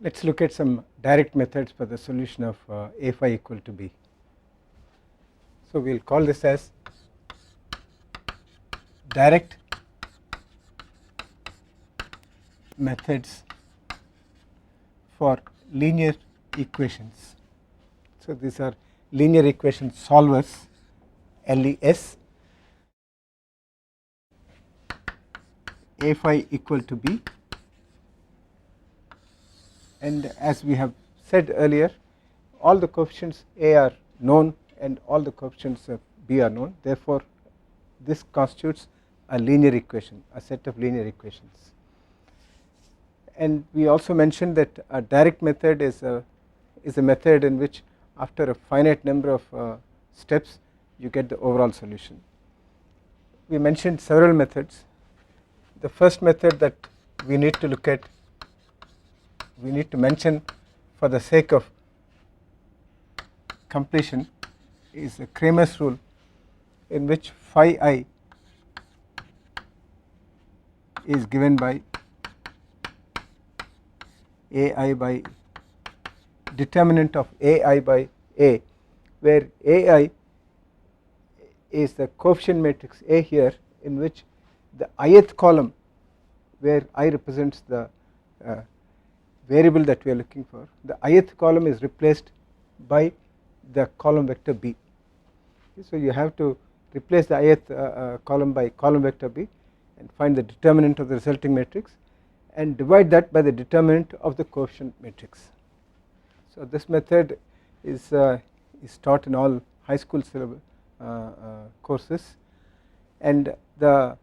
Let us look at some direct methods for the solution of a phi equal to b. So we will call this as direct methods for linear equations. So these are linear equation solvers, LES. A phi equal to b, and as we have said earlier, all the coefficients a are known and all the coefficients of b are known. Therefore, this constitutes a linear equation, a set of linear equations. And we also mentioned that a direct method is a method in which after a finite number of steps you get the overall solution. We mentioned several methods. The first method that we need to look at, we need to mention for the sake of completion, is the Cramer's rule, in which phi I is given by ai by determinant of ai by a, where ai is the coefficient matrix A here, in which the ith column, where I represents the variable that we are looking for, the ith column is replaced by the column vector b. So you have to replace the ith column by column vector b and find the determinant of the resulting matrix and divide that by the determinant of the coefficient matrix. So this method is taught in all high school syllabus courses, and the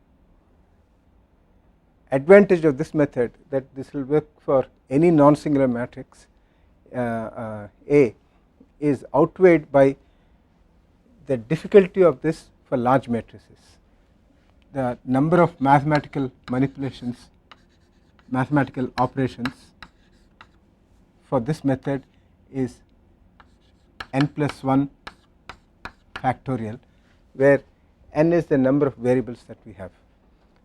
advantage of this method, that this will work for any non-singular matrix A, is outweighed by the difficulty of this for large matrices. The number of mathematical manipulations, mathematical operations for this method is n plus 1 factorial, where n is the number of variables that we have.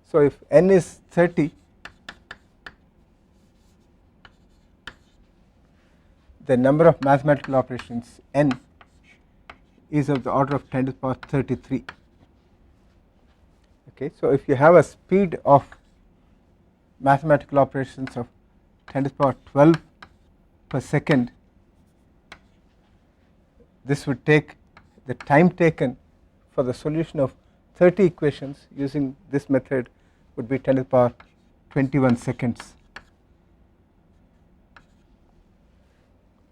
So if n is 30, the number of mathematical operations n is of the order of 10 to the power 33. Okay, so if you have a speed of mathematical operations of 10 to the power 12 per second, this would take the time taken for the solution of 30 equations using this method would be 10 to the power 21 seconds.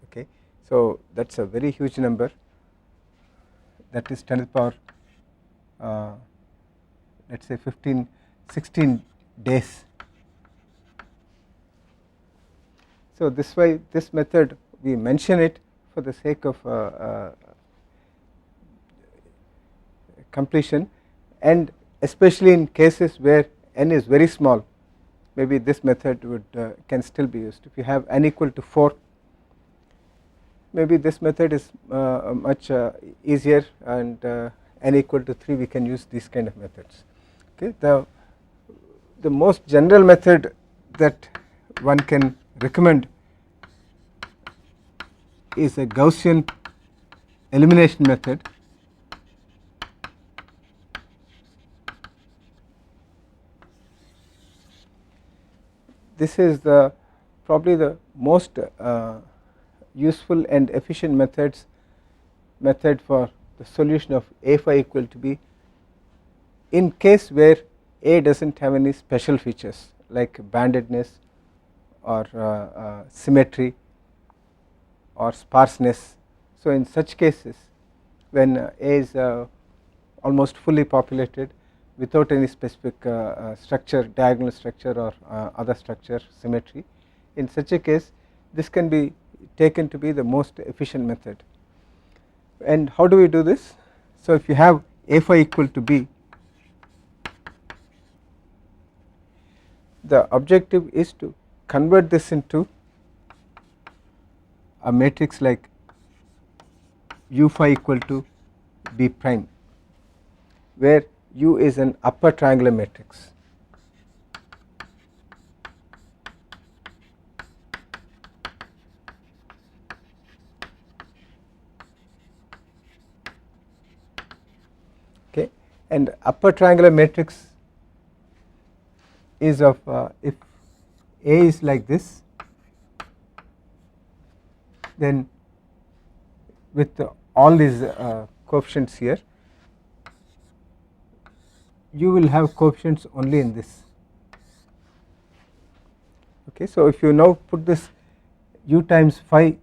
Okay, so that's a very huge number. That is 10 to the power let's say 16 days. So this way, this method we mention it for the sake of completion, and especially in cases where n is very small, maybe this method would can still be used. If you have n equal to 4, maybe this method is much easier, and n equal to 3 we can use these kind of methods. Okay, the most general method that one can recommend is a Gaussian elimination method. This is probably the most useful and efficient method for the solution of a phi equal to b in case where a does not have any special features like bandedness or symmetry or sparseness. So in such cases, when A is almost fully populated without any specific structure, diagonal structure or other structure symmetry, in such a case this can be taken to be the most efficient method. And how do we do this? So if you have a phi equal to b, the objective is to convert this into a matrix like u phi equal to b prime, where u is an upper triangular matrix. and upper triangular matrix is of if A is like this, then with all these coefficients here, you will have coefficients only in this. Okay, so if you now put this u times phi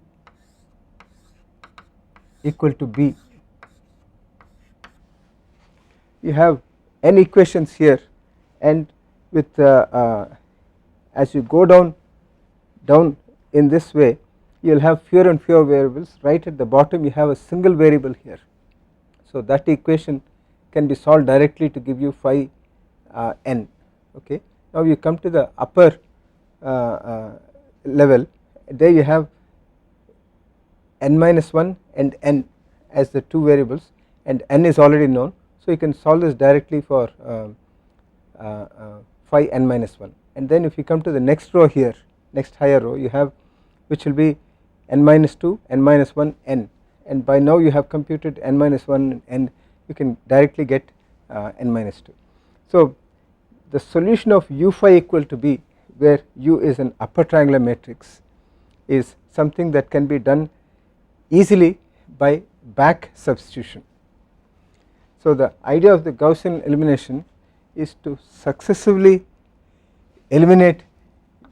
equal to b, you have n equations here, and with as you go down in this way, you will have fewer and fewer variables. Right at the bottom you have a single variable here, so that equation can be solved directly to give you phi n. Okay, now you come to the upper level, there you have n minus 1 and n as the two variables, and n is already known, so you can solve this directly for phi n minus 1. And then if you come to the next row here, next higher row, you have, which will be n minus 2, n minus 1, n, and by now you have computed n minus 1 and you can directly get n minus 2. So the solution of u phi equal to b, where u is an upper triangular matrix, is something that can be done easily by back substitution. So the idea of the Gaussian elimination is to successively eliminate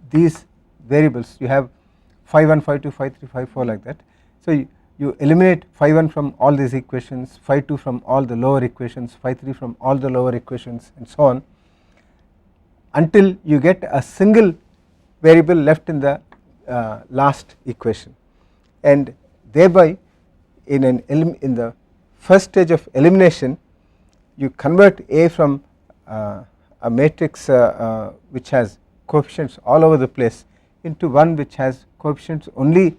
these variables. You have phi 1, phi 2, phi 3, phi 4 like that. So you eliminate phi 1 from all these equations, phi 2 from all the lower equations, phi 3 from all the lower equations, and so on, until you get a single variable left in the last equation, and thereby in the first stage of elimination you convert A from a matrix which has coefficients all over the place into one which has coefficients only,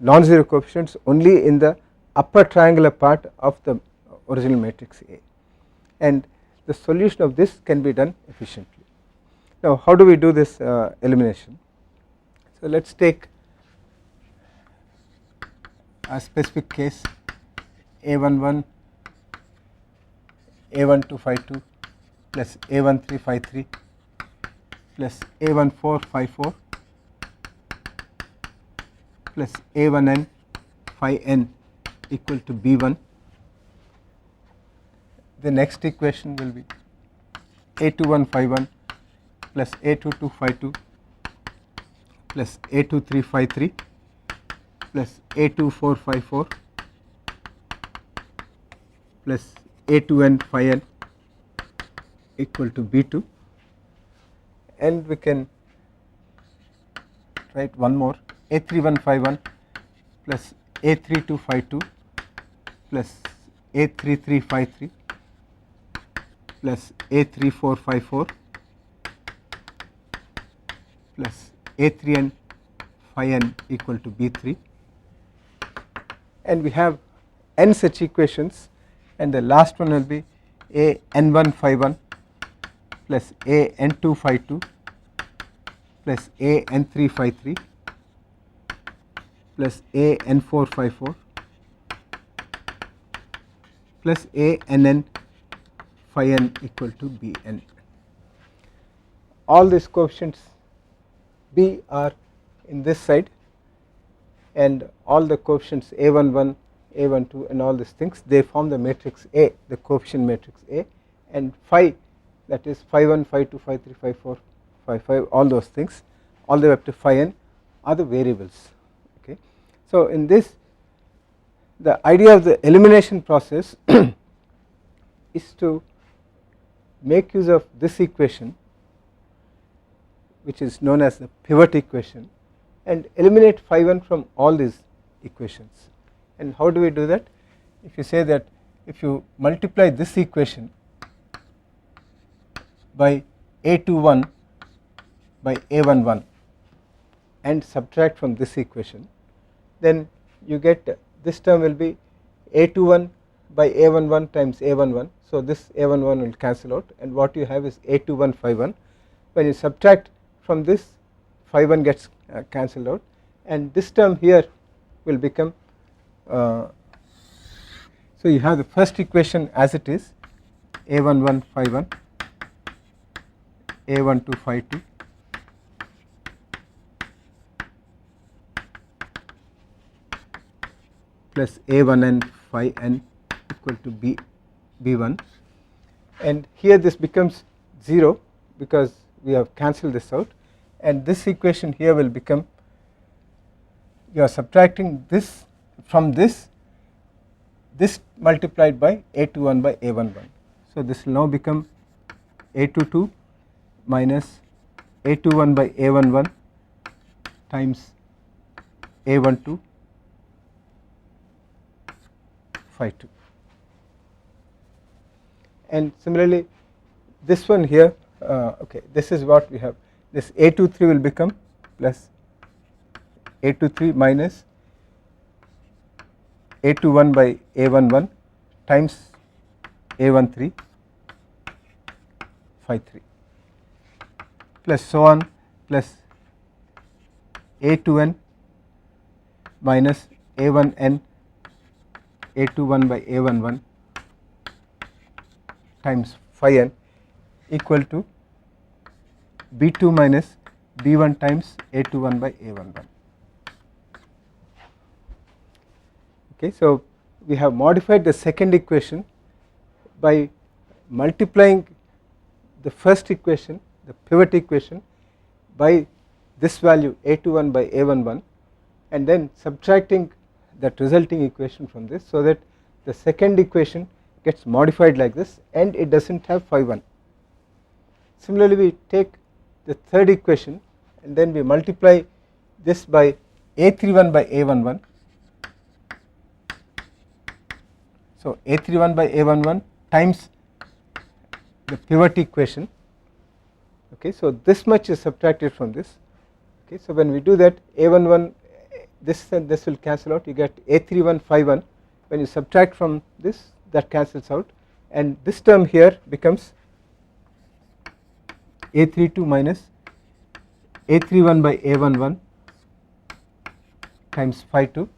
non-zero coefficients only in the upper triangular part of the original matrix A, and the solution of this can be done efficiently. Now how do we do this elimination? So let us take a specific case, A11, A12 phi 2 plus A13 phi 3 plus A14 phi 4 plus A1n phi n equal to B1. The next equation will be A21 phi 1 plus A22 phi 2 plus A23 phi 3 plus A24 phi 4 plus A2n phi n equal to B2, and we can write one more, A31 phi 1 plus A32 phi 2 plus A33 phi 3 plus A34 phi 4 plus A3n phi n equal to B3, and we have n such equations, and the last one will be A n1 phi 1 plus A n2 phi 2 plus A n3 phi 3 plus A n4 phi 4 plus A nn phi n equal to Bn. All these coefficients B are in this side, and all the coefficients A11, A12 and all these things, they form the matrix A, the coefficient matrix A, and phi, that is phi 1, phi 2, phi 3, phi 4, phi 5, all those things all the way up to phi n are the variables. Okay. So in this, the idea of the elimination process is to make use of this equation, which is known as the pivot equation, and eliminate phi 1 from all these equations. And how do we do that? If you say that if you multiply this equation by A21 by A11 and subtract from this equation, then you get, this term will be A21 by A11 times A11, so this A11 will cancel out, and what you have is A21 phi 1. When you subtract from this, phi 1 gets cancelled out, and this term here will become, so you have the first equation as it is, A11 phi 1, A12 phi 2, plus A1n phi n equal to B1, and here this becomes 0 because we have cancelled this out, and this equation here will become, you are subtracting this from this multiplied by A21 by A11. So this will now become A22 minus A21 by A11 times A12 phi 2. And similarly this one here, okay, this is what we have, this A23 will become plus A23 minus A21 by A11 times A13 phi 3, plus so on, plus A2n minus A1n A21 by A11 times phi n equal to B2 minus B1 times A21 by A11. Okay, so we have modified the second equation by multiplying the first equation, the pivot equation, by this value A21 by A11 and then subtracting that resulting equation from this, so that the second equation gets modified like this and it does not have phi 1. Similarly we take the third equation and then we multiply this by A31 by A11. So A31 by A11 times the pivot equation. Okay, so this much is subtracted from this. Okay, so when we do that, A11, this and this will cancel out, you get A31 phi 1. When you subtract from this, that cancels out, and this term here becomes A32 minus A31 by A11 times phi 2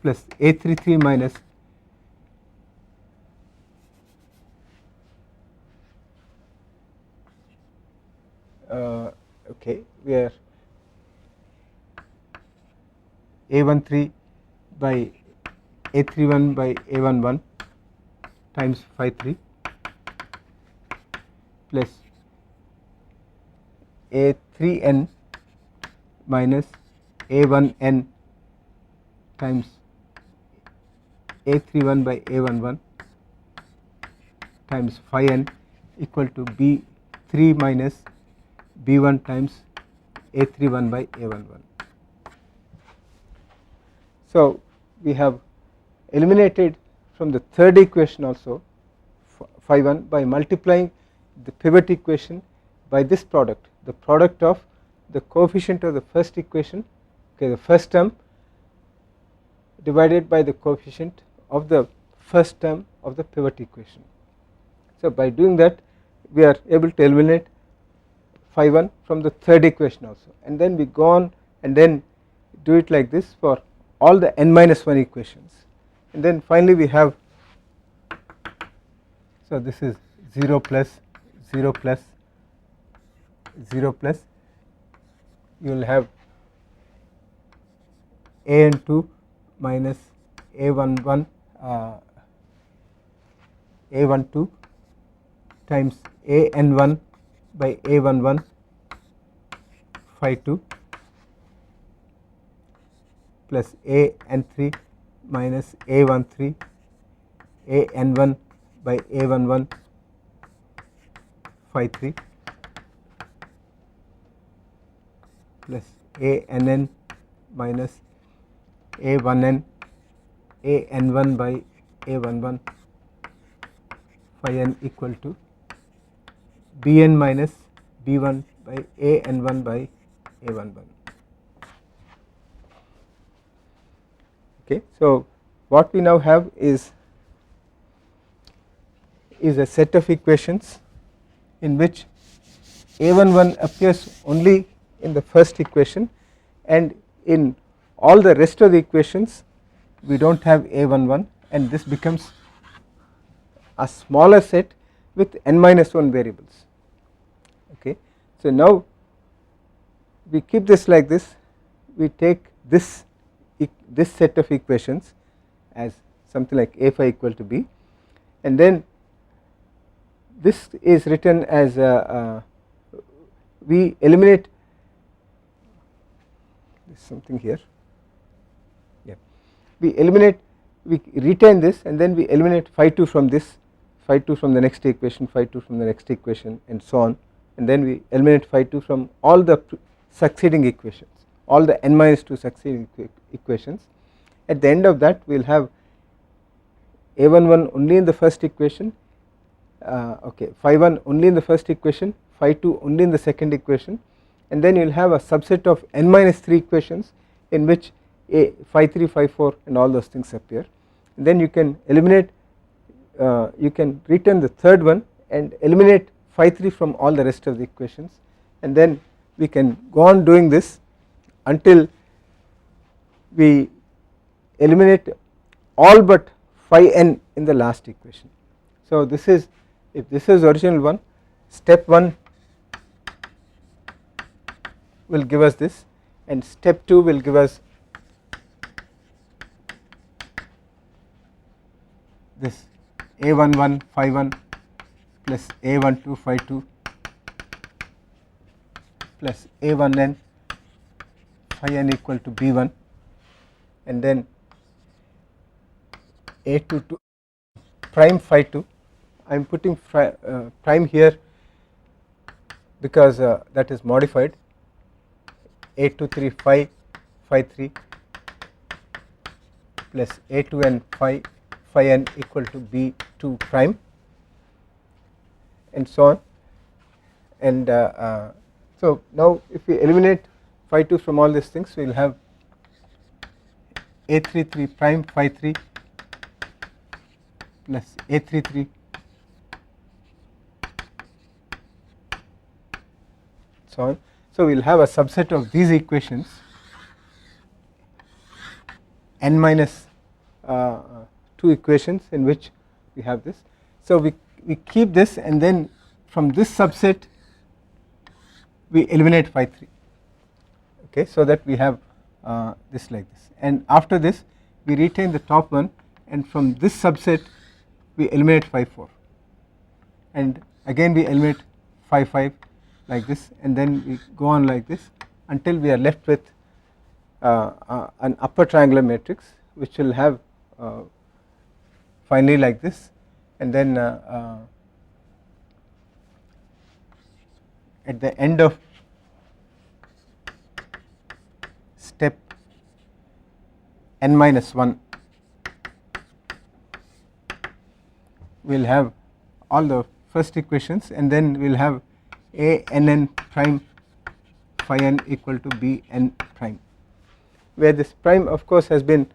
plus A33 minus okay, we are A13 by A31 by A11 times phi 3 plus A3n minus A1n times A31 by A11 times phi n equal to B3 minus B1 times A31 by A11. So we have eliminated from the third equation also phi 1 by multiplying the pivot equation by this product, the product of the coefficient of the first equation, okay, the first term divided by the coefficient of the first term of the pivot equation. So by doing that we are able to eliminate phi 1 from the third equation also, and then we go on and then do it like this for all the n minus 1 equations, and then finally we have, so this is 0 plus 0 plus 0 plus, you will have an2 minus a11 a12 times an1 by a11 phi 2 plus an3 minus a13 an1 by a11 phi 3 plus ann minus a1n an1 by a11 phi n equal to bn minus b1 by an1 by a11. Okay, so what we now have is a set of equations in which a11 appears only in the first equation, and in all the rest of the equations we do not have a11, and this becomes a smaller set with n minus 1 variables. Okay. So now we keep this like this, we take this set of equations as something like a phi equal to b, and then this is written as we eliminate something here, yeah, we retain this, and then we eliminate phi 2 from this, phi 2 from the next equation, phi 2 from the next equation, and so on, and then we eliminate phi 2 from all the succeeding equations, all the n minus 2 succeeding equations. At the end of that we will have a11 only in the first equation, okay, phi 1 only in the first equation, phi 2 only in the second equation, and then you will have a subset of n minus 3 equations in which phi 3, phi 4 and all those things appear, and then you can eliminate, you can return the third one and eliminate phi 3 from all the rest of the equations, and then we can go on doing this until we eliminate all but phi n in the last equation. So this is, if this is original one, step 1 will give us this, and step 2 will give us this a11 phi 1 plus a12 phi 2 plus a1n phi n equal to b1, and then a22 prime phi 2. I am putting prime here because that is modified, a23 phi 3 plus a2n phi n equal to b2 prime, and so on. And so now if we eliminate phi 2 from all these things, we will have a33 prime phi 3 plus a33 so on. So we will have a subset of these equations, n minus 2 equations in which we have this. So we keep this, and then from this subset we eliminate phi 3, okay, so that we have this like this, and after this we retain the top one, and from this subset we eliminate phi 4, and again we eliminate phi 5 like this, and then we go on like this until we are left with an upper triangular matrix which will have finally like this, and then at the end of step n minus 1 we will have all the first equations, and then we will have a nn prime phi n equal to b n prime, where this prime of course has been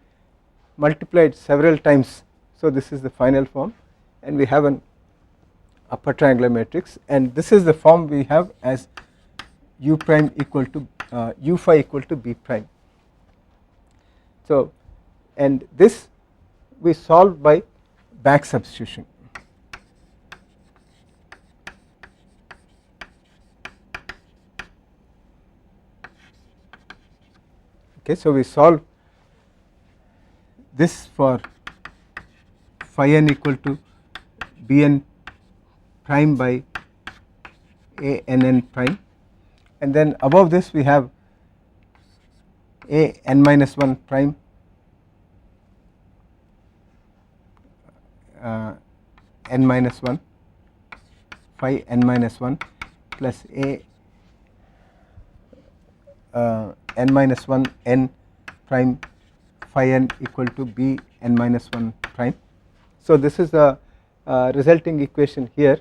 multiplied several times. So this is the final form, and we have an upper triangular matrix, and this is the form we have as u prime equal to u phi equal to b prime. So, and this we solve by back substitution. Okay, so we solve this for phi n equal to b n prime by a n n prime, and then above this we have a n minus 1 prime n minus 1 phi n minus 1 plus a n minus 1 n prime phi n equal to b n minus 1 prime. So this is the resulting equation here,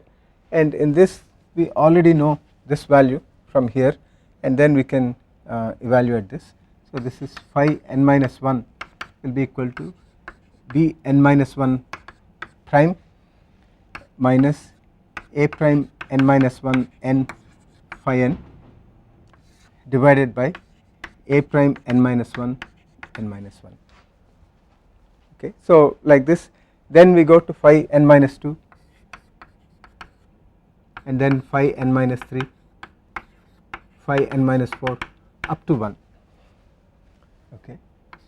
and in this we already know this value from here, and then we can evaluate this. So this is phi n minus 1 will be equal to b n minus 1 prime minus a prime n minus 1 n phi n divided by a prime n minus 1 n minus 1. Okay, so like this, then we go to phi n minus 2, and then phi n minus 3, phi n minus 4 up to 1, okay,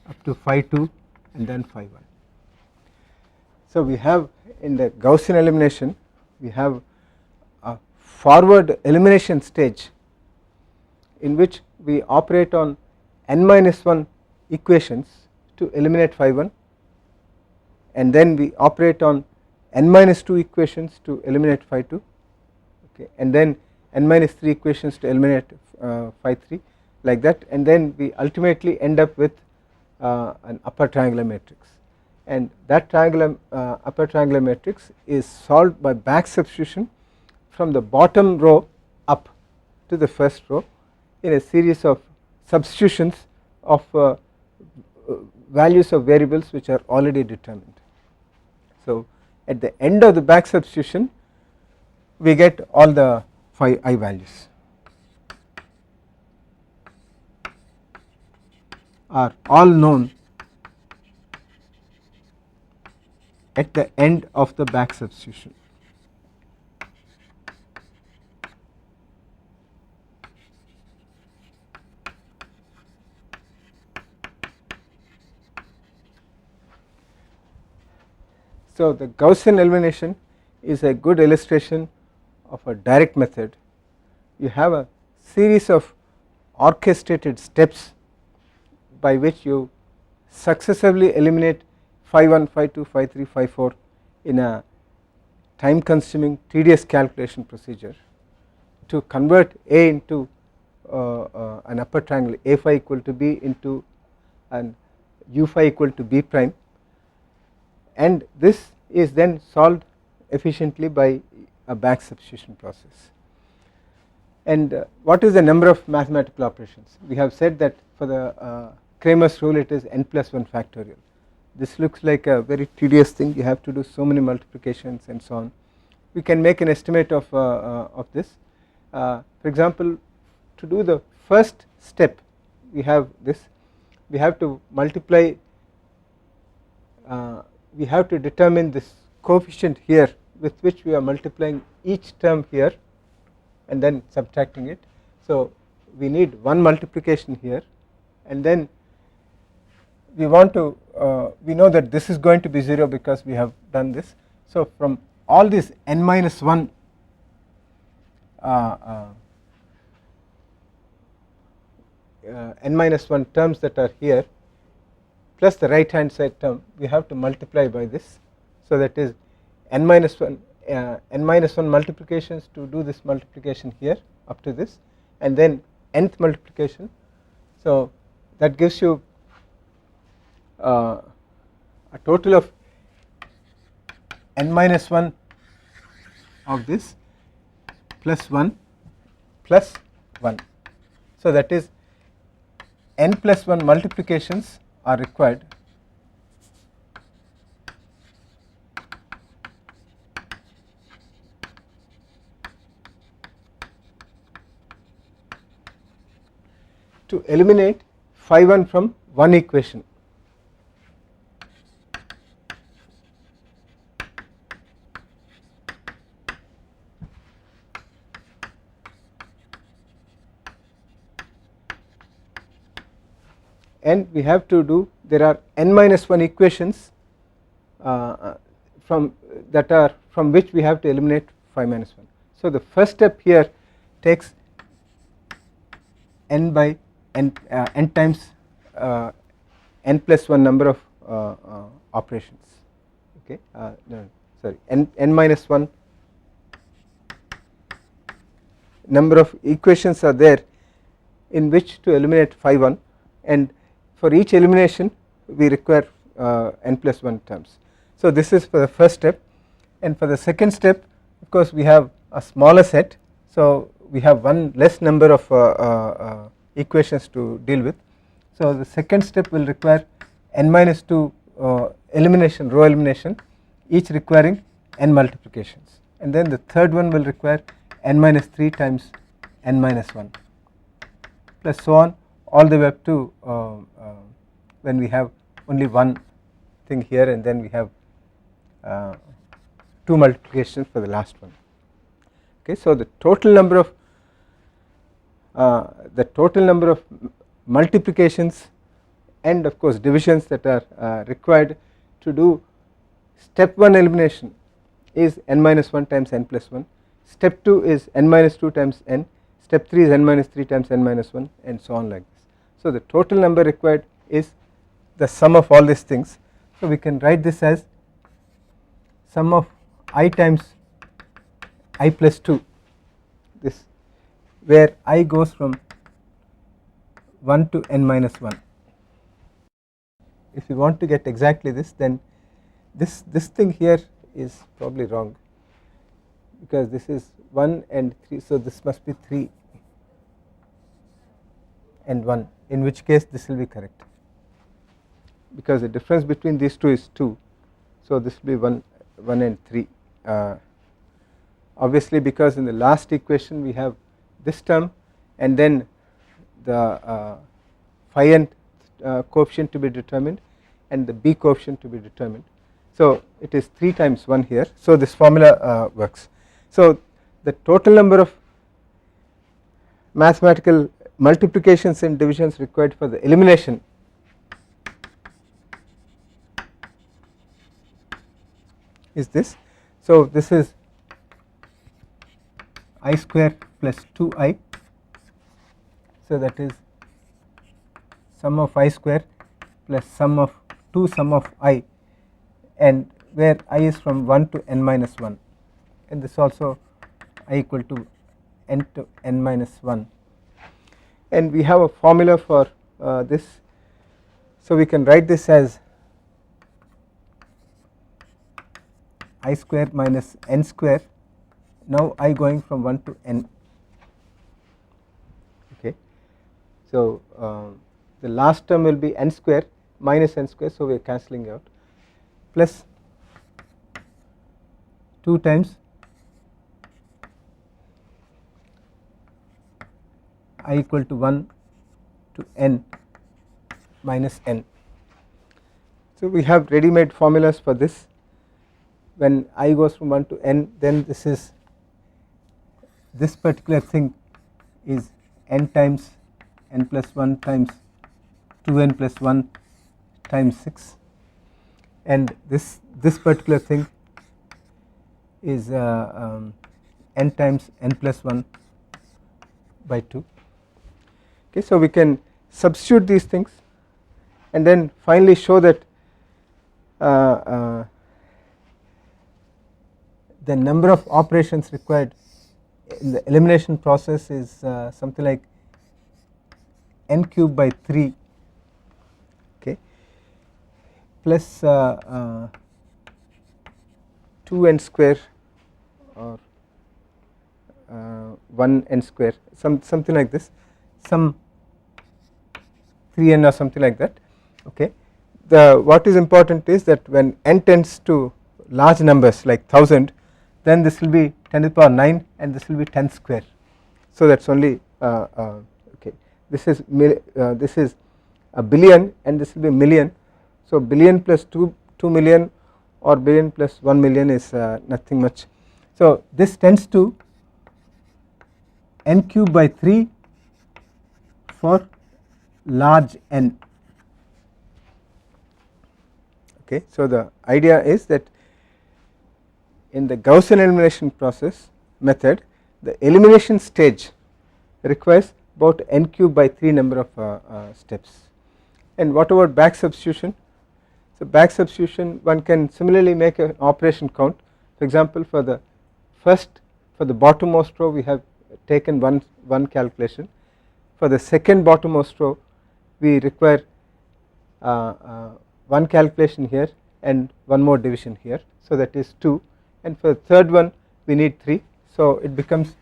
up to phi 2 and then phi 1. So we have in the Gaussian elimination we have a forward elimination stage in which we operate on n minus 1 equations to eliminate phi 1, and then we operate on n minus 2 equations to eliminate phi 2, okay, and then n minus 3 equations to eliminate phi 3, like that, and then we ultimately end up with an upper triangular matrix, and that upper triangular matrix is solved by back substitution from the bottom row up to the first row in a series of substitutions of values of variables which are already determined. So at the end of the back substitution we get all the phi I values are all known at the end of the back substitution. So the Gaussian elimination is a good illustration of a direct method. You have a series of orchestrated steps by which you successively eliminate phi 1, phi 2, phi 3, phi 4 in a time consuming tedious calculation procedure to convert A into an upper triangle A phi equal to B into an U phi equal to B prime, and this is then solved efficiently by a back substitution process. And what is the number of mathematical operations? We have said that for the Cramer's rule it is n plus 1 factorial. This looks like a very tedious thing, you have to do so many multiplications and so on. We can make an estimate of this. For example, to do the first step we have this, we have to multiply, we have to determine this coefficient here with which we are multiplying each term here and then subtracting it. So we need one multiplication here, and then we want to we know that this is going to be 0 because we have done this. So from all these n minus 1 n minus 1 terms that are here plus the right hand side term, we have to multiply by this. So that is n minus 1 multiplications to do this multiplication here up to this, and then nth multiplication. So that gives you a total of n minus 1 of this plus 1 plus 1. So that is n plus 1 multiplications are required to eliminate phi 1 from one equation. And we have to do, there are n minus 1 equations from which we have to eliminate phi minus 1. So the first step here takes n by n times n plus 1 number of operations, okay, no, sorry, n minus 1 number of equations are there in which to eliminate phi 1, and for each elimination we require n plus 1 terms. So this is for the first step, and for the second step of course we have a smaller set, so we have one less number of equations to deal with. So the second step will require n minus 2 elimination, row elimination, each requiring n multiplications, and then the third one will require n minus 3 times n minus 1 plus so on all the way up to when we have only one thing here, and then we have two multiplications for the last one. Okay, so the total number of multiplications and of course divisions that are required to do step 1 elimination is n minus 1 times n plus 1, step 2 is n minus 2 times n, step 3 is n minus 3 times n minus 1, and so on like this. So the total number required is the sum of all these things. So we can write this as sum of I times I plus 2, this where I goes from 1 to n minus 1. If you want to get exactly this, then this thing here is probably wrong, because this is 1 and 3, so this must be 3 and 1, in which case this will be correct, because the difference between these two is 2, so this will be 1 and 3. Obviously because in the last equation we have this term and then the phi n coefficient to be determined and the b coefficient to be determined, so it is 3 times 1 here, so this formula works. So the total number of mathematical multiplications and divisions required for the elimination is this. So this is I square plus 2i, so that is sum of I square plus sum of 2 sum of I, and where I is from 1 to n minus 1, and this also I equal to n to n minus 1, and we have a formula for this, so we can write this as I square minus n square, now I going from 1 to n. Okay, so the last term will be n square minus n square, so we are cancelling out, plus 2 times I equal to 1 to n minus n. So we have ready made formulas for this. When I goes from 1 to n, then this particular thing is n times n plus 1 times 2n plus 1 times 6, and this particular thing is n times n plus 1 by 2. Okay, so we can substitute these things and then finally show that the number of operations required in the elimination process is something like n cube by 3, okay, plus 2n square or 1n square, something like this, some 3n or something like that. Okay, what is important is that when n tends to large numbers like 1000, then this will be 10 to the power 9 and this will be 10 square, so that's only okay, this is a billion and this will be a million, so billion plus 2 million or billion plus 1 million is nothing much, so this tends to n cube by 3 for large n. Okay, so the idea is that in the Gaussian elimination process method, the elimination stage requires about n cube by 3 number of steps. And what about back substitution? So back substitution, one can similarly make an operation count. For example, for the bottommost row we have taken one calculation. For the second bottommost row we require one calculation here and one more division here, so that is 2, and for the third one we need 3, so it becomes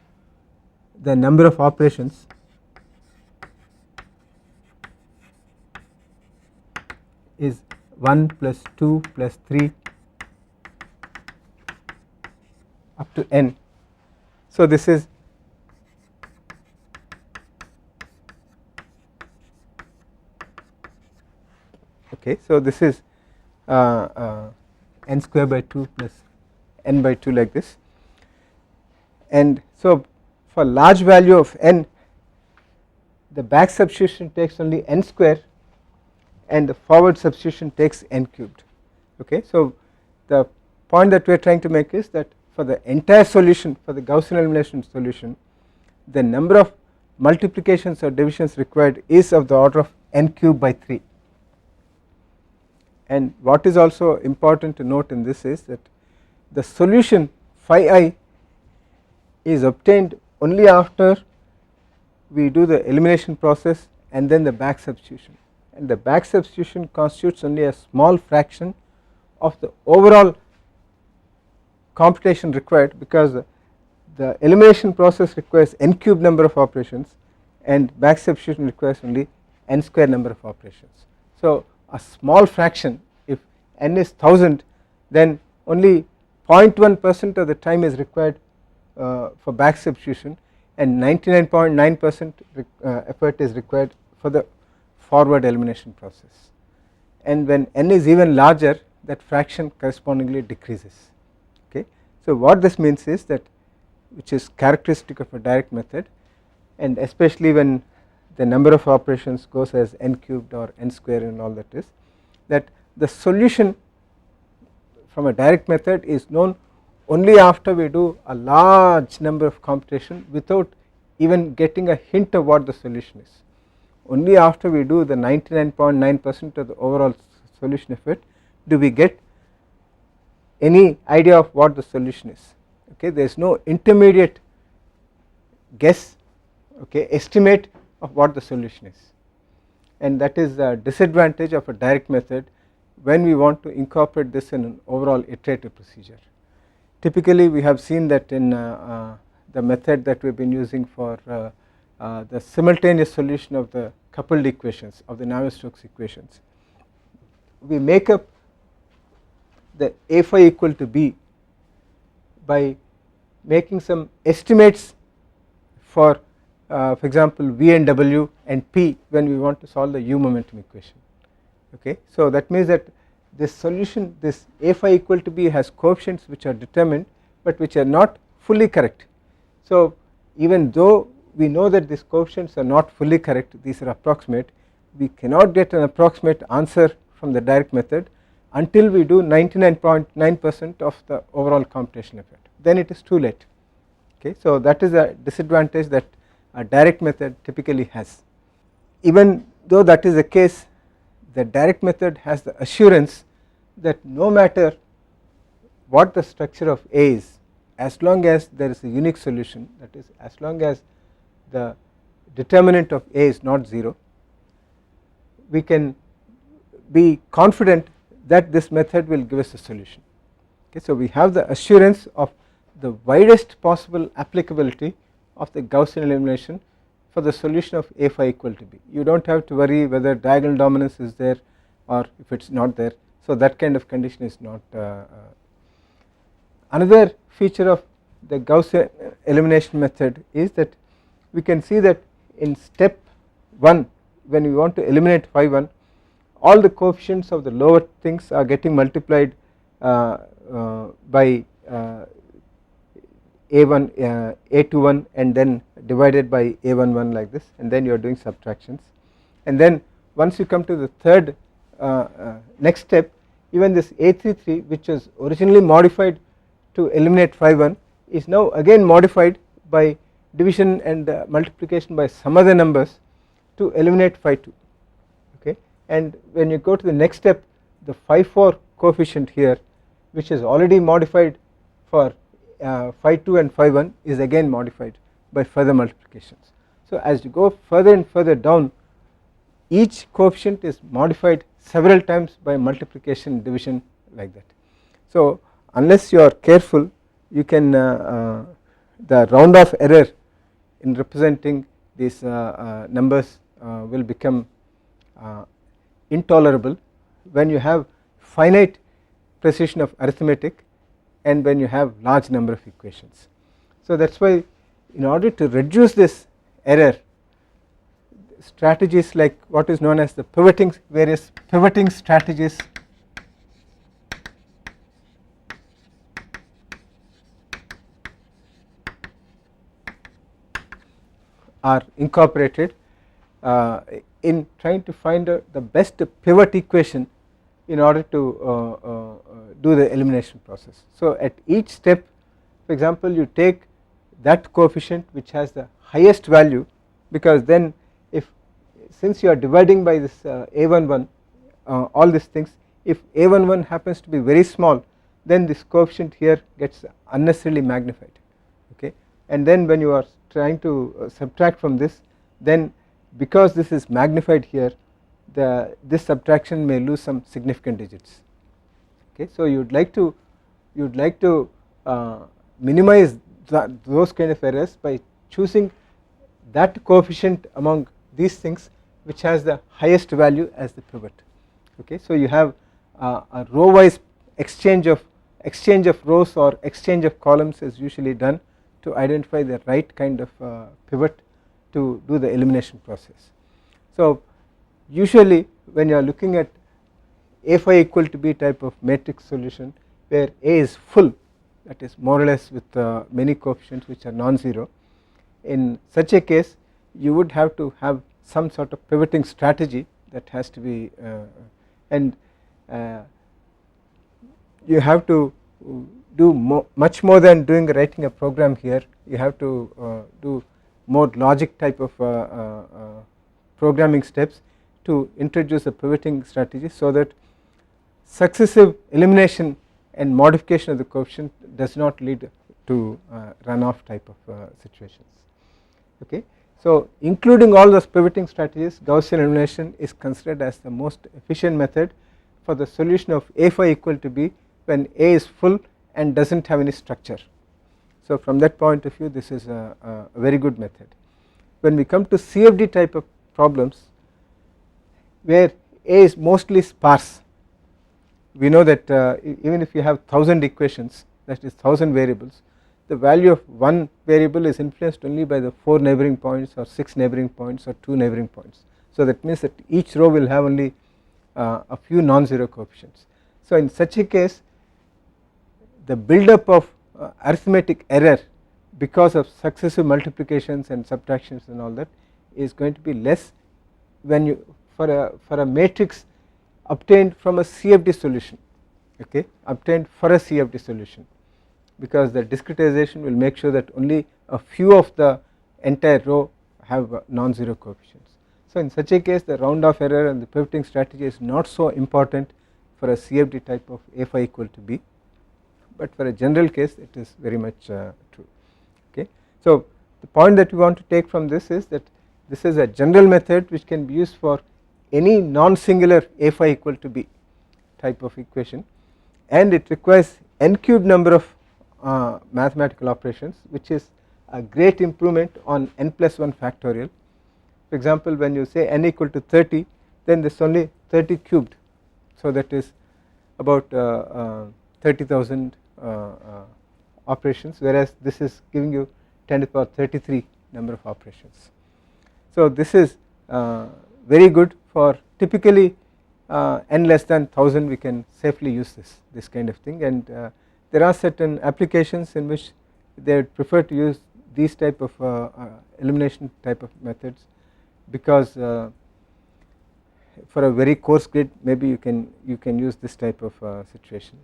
the number of operations is 1 plus 2 plus 3 up to n. So this is okay, so this is n square by 2 plus n by 2 like this, and so for large value of n the back substitution takes only n square and the forward substitution takes n cubed. Okay, so the point that we are trying to make is that for the entire solution, for the Gaussian elimination solution, the number of multiplications or divisions required is of the order of n cube by 3. And what is also important to note in this is that the solution phi I is obtained only after we do the elimination process and then the back substitution, and the back substitution constitutes only a small fraction of the overall computation required, because the elimination process requires n cube number of operations and back substitution requires only n square number of operations. So a small fraction, if n is 1000, then only 0.1% of the time is required for back substitution, and 99.9% effort is required for the forward elimination process. And when n is even larger, that fraction correspondingly decreases. Okay, so what this means is that, which is characteristic of a direct method, and especially when the number of operations goes as n cubed or n square and all that is, that the solution from a direct method is known only after we do a large number of computation without even getting a hint of what the solution is. Only after we do the 99.9% of the overall solution of it do we get any idea of what the solution is. Okay, there is no intermediate guess, okay, estimate of what the solution is, and that is the disadvantage of a direct method when we want to incorporate this in an overall iterative procedure. Typically we have seen that in the method that we have been using for the simultaneous solution of the coupled equations of the Navier-Stokes equations, we make up the a phi equal to b by making some estimates for example v and w and p when we want to solve the u momentum equation. Okay, so that means that this solution, this a phi equal to b, has coefficients which are determined but which are not fully correct. So even though we know that these coefficients are not fully correct, these are approximate, we cannot get an approximate answer from the direct method until we do 99.9% of the overall computation effort, then it is too late. Okay, so that is a disadvantage that a direct method typically has. Even though that is the case, the direct method has the assurance that no matter what the structure of A is, as long as there is a unique solution, that is, as long as the determinant of A is not 0, we can be confident that this method will give us a solution. Okay, so we have the assurance of the widest possible applicability of the Gaussian elimination for the solution of a phi equal to b. You do not have to worry whether diagonal dominance is there or if it is not there. So that kind of condition is not. Another feature of the Gaussian elimination method is that we can see that in step 1, when we want to eliminate phi 1, all the coefficients of the lower things are getting multiplied by a1 a21 and then divided by a11 like this, and then you are doing subtractions, and then once you come to the third next step, even this a33, which was originally modified to eliminate phi 1, is now again modified by division and multiplication by some other numbers to eliminate phi 2. Okay, and when you go to the next step, the phi 4 coefficient here, which is already modified for phi 2 and phi 1, is again modified by further multiplications. So as you go further and further down, each coefficient is modified several times by multiplication and division like that. So unless you are careful, you can the round off error in representing these numbers will become intolerable when you have finite precision of arithmetic and when you have large number of equations. So that is why, in order to reduce this error, strategies like what is known as the pivoting, various pivoting strategies are incorporated in trying to find the best pivot equation in order to do the elimination process. So at each step, for example, you take that coefficient which has the highest value, because then if since you are dividing by this a11 all these things, if a11 happens to be very small, then this coefficient here gets unnecessarily magnified, okay. And then when you are trying to subtract from this, then because this is magnified here, this subtraction may lose some significant digits, okay. So you would like to minimize those kind of errors by choosing that coefficient among these things which has the highest value as the pivot, okay. So you have a row wise exchange of rows or exchange of columns is usually done to identify the right kind of pivot to do the elimination process. So usually when you are looking at a phi equal to b type of matrix solution where A is full, that is more or less with many coefficients which are non-zero, in such a case you would have to have some sort of pivoting strategy that has to be and you have to do much more than writing a program here. You have to do more logic type of programming steps to introduce a pivoting strategy so that successive elimination and modification of the coefficient does not lead to runoff type of situations, okay. So including all those pivoting strategies, Gaussian elimination is considered as the most efficient method for the solution of a phi equal to b when A is full and does not have any structure. So from that point of view, this is a very good method. When we come to CFD type of problems where A is mostly sparse, we know that even if you have 1000 equations, that is 1000 variables, the value of one variable is influenced only by the 4 neighboring points or 6 neighboring points or 2 neighboring points. So that means that each row will have only a few non-zero coefficients. So in such a case, the build-up of arithmetic error because of successive multiplications and subtractions and all that is going to be less when you for a matrix obtained from a CFD solution, okay, obtained for a CFD solution, because the discretization will make sure that only a few of the entire row have non-zero coefficients. So in such a case, the round off error and the pivoting strategy is not so important for a CFD type of a phi equal to b, but for a general case it is very much true, okay. So the point that we want to take from this is that this is a general method which can be used for any non-singular a phi equal to b type of equation, and it requires n cubed number of mathematical operations, which is a great improvement on n plus 1 factorial. For example, when you say n equal to 30, then there is only 30 cubed, so that is about 30,000 operations, whereas this is giving you 10 to the power 33 number of operations. So this is very good for typically n less than 1000 we can safely use this kind of thing, and there are certain applications in which they would prefer to use these type of elimination type of methods, because for a very coarse grid maybe you can use this type of situation.